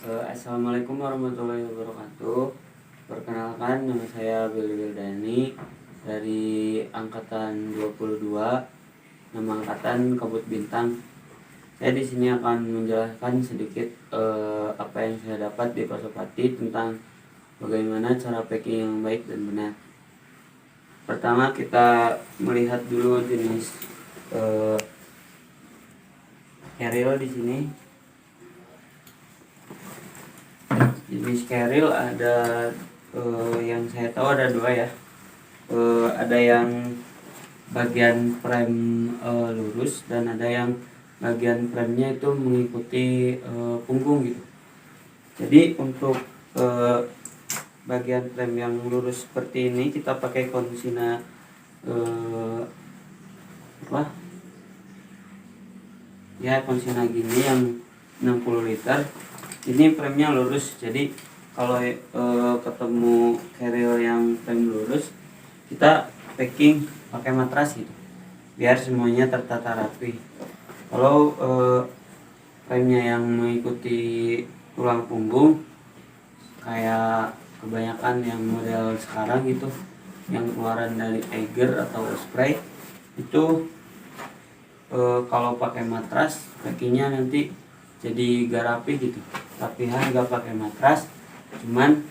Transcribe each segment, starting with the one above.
Assalamualaikum warahmatullahi wabarakatuh. Perkenalkan, nama saya Billy Wildani dari angkatan 22, nama angkatan Kabut Bintang. Saya di sini akan menjelaskan sedikit apa yang saya dapat di Pasopati tentang bagaimana cara packing yang baik dan benar. Pertama, kita melihat dulu jenis carrier di sini. Jenis carrier ada yang saya tahu ada dua ya. Ada yang bagian frame lurus dan ada yang bagian framenya itu mengikuti punggung gitu. Jadi untuk bagian frame yang lurus seperti ini kita pakai konsina konsina gini yang 60 liter. Ini framenya lurus, jadi kalau ketemu carrier yang frame lurus, kita packing pakai matras gitu, biar semuanya tertata rapi. Kalau framenya yang mengikuti tulang punggung, kayak kebanyakan yang model sekarang gitu, yang keluaran dari Eiger atau Osprey, itu kalau pakai matras packingnya nanti jadi gak rapi gitu. Tapihan gak pakai matras, cuman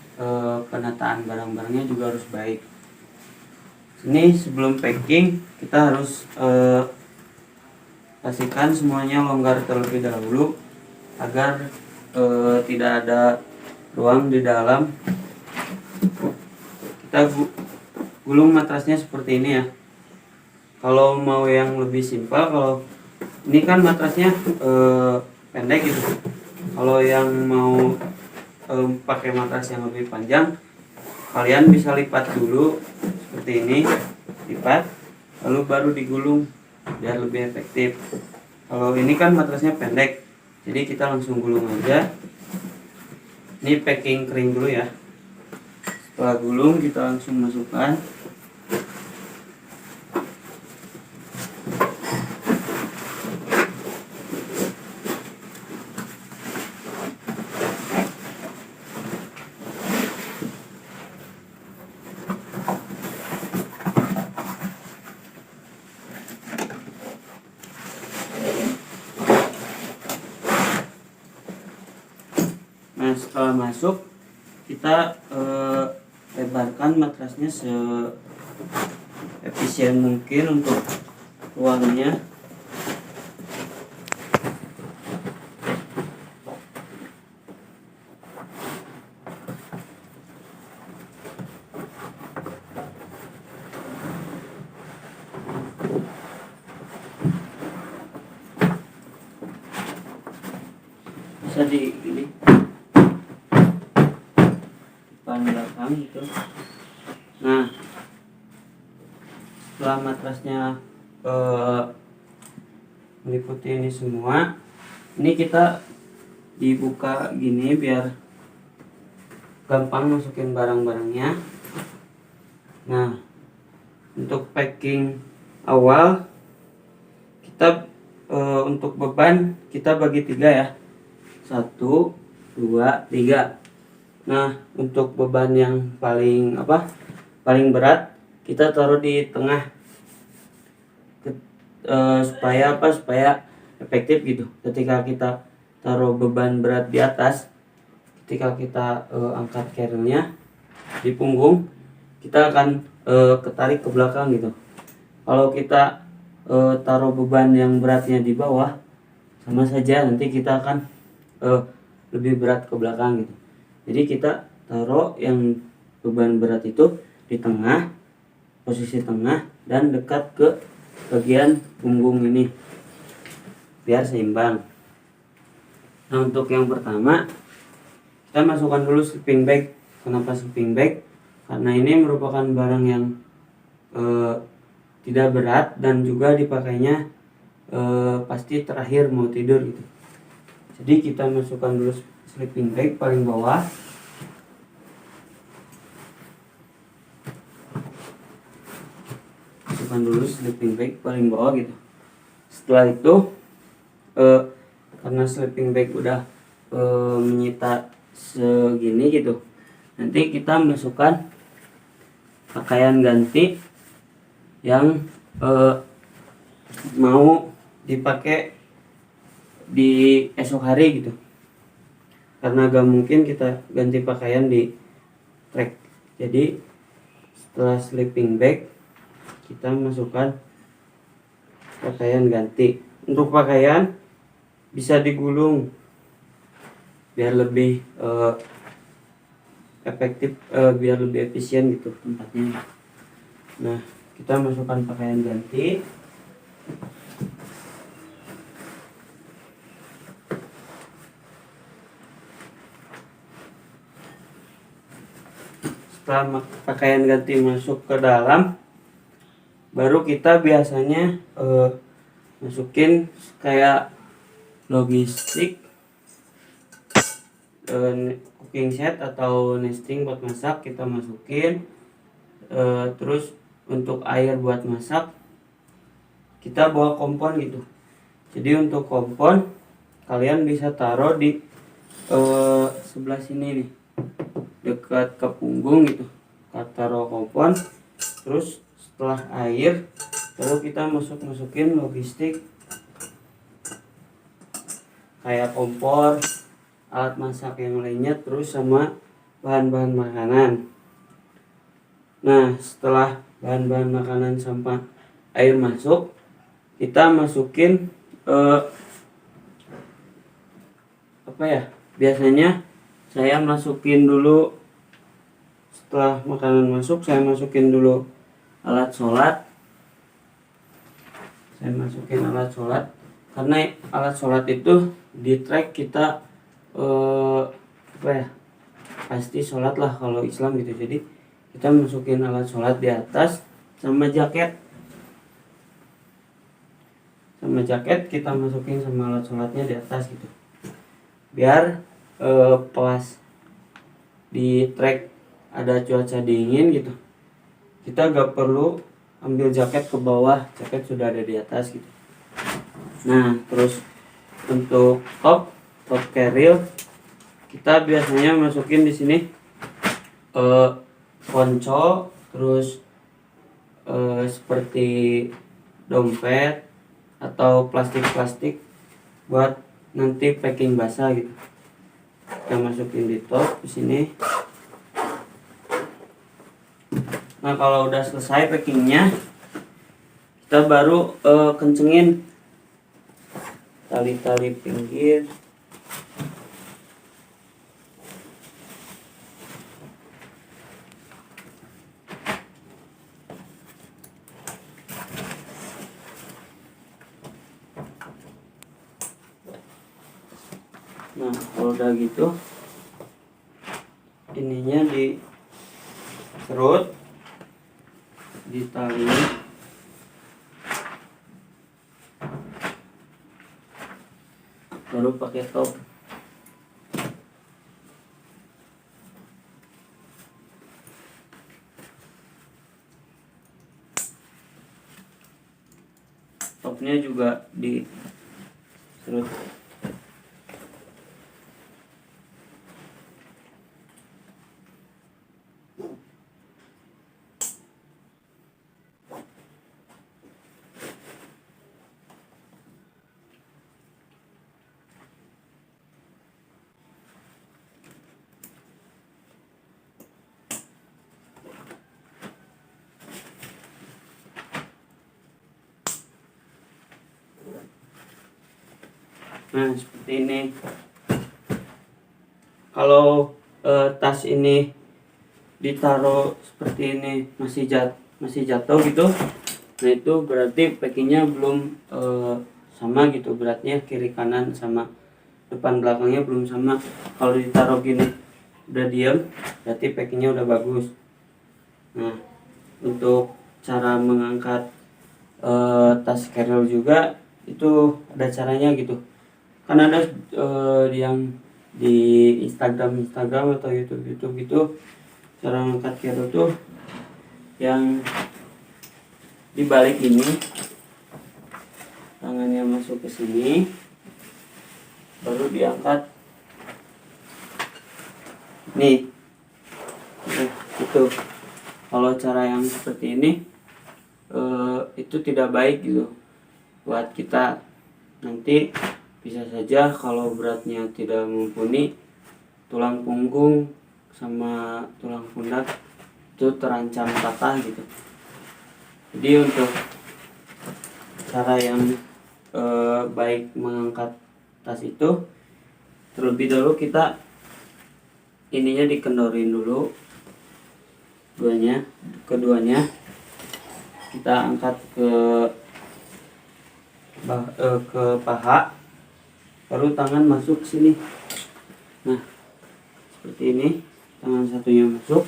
penataan barang-barangnya juga harus baik. Ini sebelum packing kita harus pastikan semuanya longgar terlebih dahulu agar tidak ada ruang di dalam. Kita gulung matrasnya seperti ini ya. Kalau mau yang lebih simpel, kalau ini kan matrasnya pendek gitu. Kalau yang mau pakai matras yang lebih panjang, kalian bisa lipat dulu seperti ini, lipat, lalu baru digulung biar lebih efektif. Kalau ini kan matrasnya pendek, jadi kita langsung gulung aja. Ini packing kering dulu ya. Setelah gulung kita langsung masukkan. Nah, setelah masuk kita lebarkan matrasnya seefisien mungkin untuk ruangnya. Bisa di ini depan belakang gitu. Nah, setelah matrasnya meliputi ini semua, ini kita dibuka gini biar gampang masukin barang-barangnya. Nah, untuk packing awal kita untuk beban kita bagi 3 ya, 1, 2, 3. Nah, untuk beban yang paling berat kita taruh di tengah, supaya efektif gitu. Ketika kita taruh beban berat di atas, ketika kita angkat carrier-nya di punggung, kita akan ketarik ke belakang gitu. Kalau kita taruh beban yang beratnya di bawah, sama saja nanti kita akan lebih berat ke belakang gitu. Jadi kita taruh yang beban berat itu di tengah, posisi tengah, dan dekat ke bagian punggung ini biar seimbang. Nah, untuk yang pertama kita masukkan dulu sleeping bag. Kenapa sleeping bag? Karena ini merupakan barang yang tidak berat dan juga dipakainya pasti terakhir mau tidur gitu. Jadi kita masukkan dulu sleeping bag paling bawah. Masukkan dulu sleeping bag paling bawah gitu. Setelah itu karena sleeping bag udah menyita segini gitu, nanti kita masukkan pakaian ganti yang mau dipakai di esok hari gitu, karena gak mungkin kita ganti pakaian di trek. Jadi setelah sleeping bag kita masukkan pakaian ganti. Untuk pakaian bisa digulung biar lebih efektif, biar lebih efisien gitu tempatnya. Nah, kita masukkan pakaian ganti. Setelah pakaian ganti masuk ke dalam, baru kita biasanya masukin kayak logistik, cooking set atau nesting buat masak kita masukin. Terus untuk air buat masak kita bawa kompon gitu. Jadi untuk kompon kalian bisa taruh di sebelah sini nih, dekat ke punggung gitu. Kita taruh kompon, terus setelah air baru kita masukin logistik kayak kompor, alat masak yang lainnya, terus sama bahan-bahan makanan. Nah, setelah bahan-bahan makanan sama air masuk, kita masukin biasanya saya masukin dulu. Setelah makanan masuk, saya masukin dulu alat sholat. Saya masukin alat sholat karena alat sholat itu di trek kita pasti sholat lah kalau Islam gitu. Jadi kita masukin alat sholat di atas sama jaket. Kita masukin sama alat sholatnya di atas gitu, biar pas di trek ada cuaca dingin gitu, kita gak perlu ambil jaket ke bawah, jaket sudah ada di atas gitu. Nah, terus untuk top carrier kita biasanya masukin di sini ponco, terus seperti dompet atau plastik buat nanti packing basah gitu. Kita masukin di top di sini. Nah, kalau udah selesai packingnya, kita baru kencengin tali-tali pinggir. Nah, kalau udah gitu, ininya diserut, ditali, baru pakai top. Topnya juga diserut. Nah, seperti ini. Kalau tas ini ditaruh seperti ini masih jatuh gitu, nah itu berarti packingnya belum sama gitu, beratnya kiri kanan sama depan belakangnya belum sama. Kalau ditaruh gini udah diam, berarti packingnya udah bagus. Nah, untuk cara mengangkat tas carrier juga itu ada caranya gitu. Kan ada yang di Instagram atau YouTube gitu, cara mengangkat carrier tuh yang dibalik ini, tangannya masuk ke sini, baru diangkat nih. Itu kalau cara yang seperti ini itu tidak baik gitu buat kita. Nanti bisa saja kalau beratnya tidak mumpuni, tulang punggung sama tulang pundak itu terancam patah gitu. Jadi untuk cara yang baik mengangkat tas itu, terlebih dahulu kita ininya dikendorin dulu, keduanya kita angkat ke paha, baru tangan masuk sini. Nah seperti ini, tangan satunya masuk.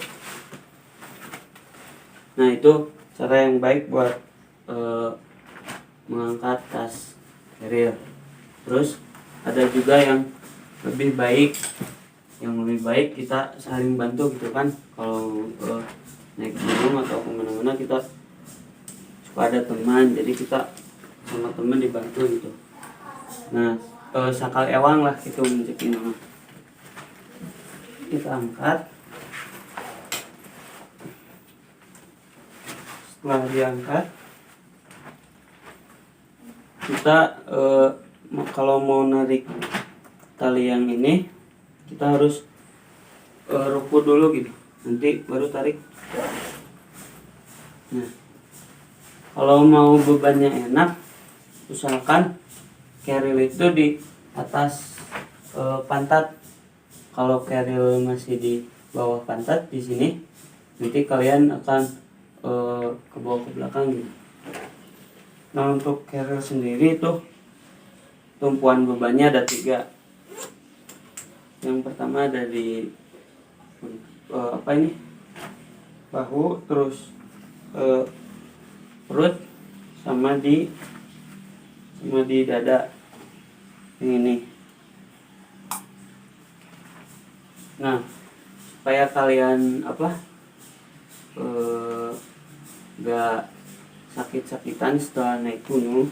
Nah itu cara yang baik buat mengangkat tas carrier. Terus ada juga yang lebih baik, kita saling bantu gitu kan. Kalau naik gunung atau kemana-mana kita suka ada teman, jadi kita sama teman dibantu gitu. Nah sakal ewang lah gitu mencekin nama. Kita angkat. Setelah diangkat, kita kalau mau narik tali yang ini, kita harus ruku dulu gitu, nanti baru tarik. Nah kalau mau bebannya enak, usahakan keril itu di atas pantat. Kalau keril masih di bawah pantat di sini, nanti kalian akan ke bawah ke belakang gitu. Nah untuk keril sendiri itu tumpuan bebannya ada 3. Yang pertama dari bahu, terus perut, sama di dada ini. Nah supaya kalian gak sakit-sakitan setelah naik gunung,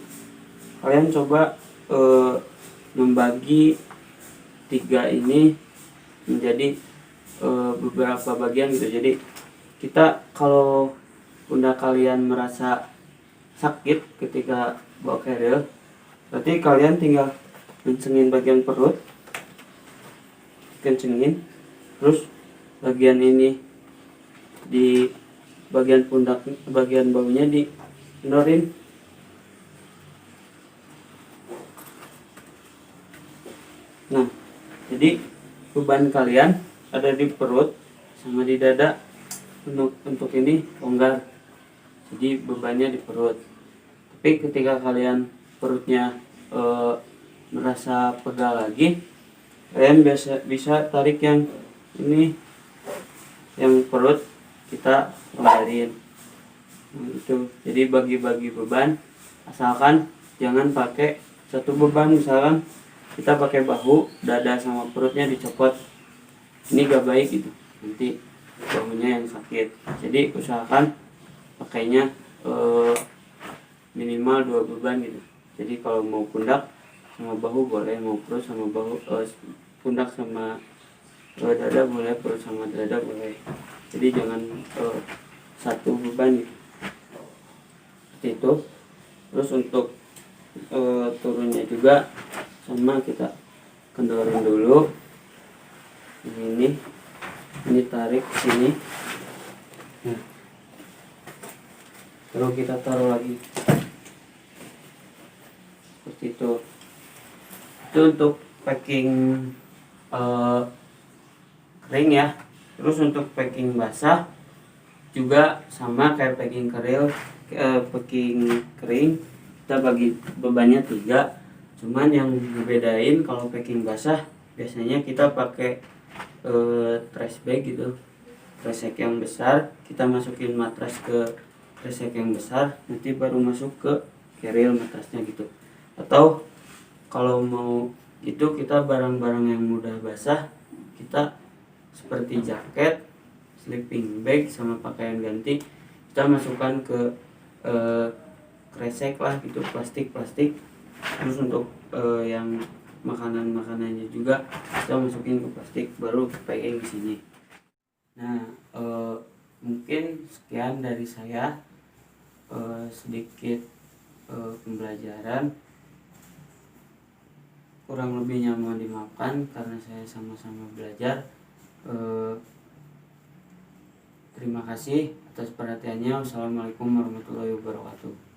kalian coba membagi 3 ini menjadi beberapa bagian gitu. Jadi kita kalau pundak kalian merasa sakit ketika bawa keril, berarti kalian tinggal kencengin bagian perut, kencengin, terus bagian ini di bagian pundak, bagian bawahnya dikendorin. Nah jadi beban kalian ada di perut sama di dada. Untuk ini longgar, jadi bebannya di perut. Tapi ketika kalian perutnya merasa pegal lagi, kalian bisa tarik yang ini, yang perut kita longgarin. Itu jadi bagi-bagi beban, asalkan jangan pakai satu beban. Misalkan kita pakai bahu, dada sama perutnya dicopot, ini gak baik gitu, nanti bahunya yang sakit. Jadi usahakan pakainya minimal 2 beban gitu. Jadi kalau mau pundak sama bahu boleh, mau perut sama bahu, pundak sama dada boleh, perut sama dada boleh. Jadi jangan satu beban gitu. Seperti itu. Terus untuk turunnya juga sama, kita kendorin dulu ini tarik sini. Nah, lalu kita taruh lagi seperti itu. Itu untuk packing kering ya. Terus untuk packing basah juga sama kayak packing keril, packing kering kita bagi bebannya 3. Cuman yang dibedain, kalau packing basah biasanya kita pakai trash bag gitu, kresek yang besar, kita masukin matras ke kresek yang besar, nanti baru masuk ke keril matrasnya gitu. Atau kalau mau gitu, kita barang-barang yang mudah basah, kita seperti jaket, sleeping bag, sama pakaian ganti, kita masukkan ke kresek lah gitu, plastik. Terus untuk yang makanannya juga kita masukin ke plastik, baru packing di sini. mungkin sekian dari saya, sedikit pembelajaran, kurang lebihnya mohon dimaafkan karena saya sama-sama belajar. Terima kasih atas perhatiannya. Wassalamualaikum warahmatullahi wabarakatuh.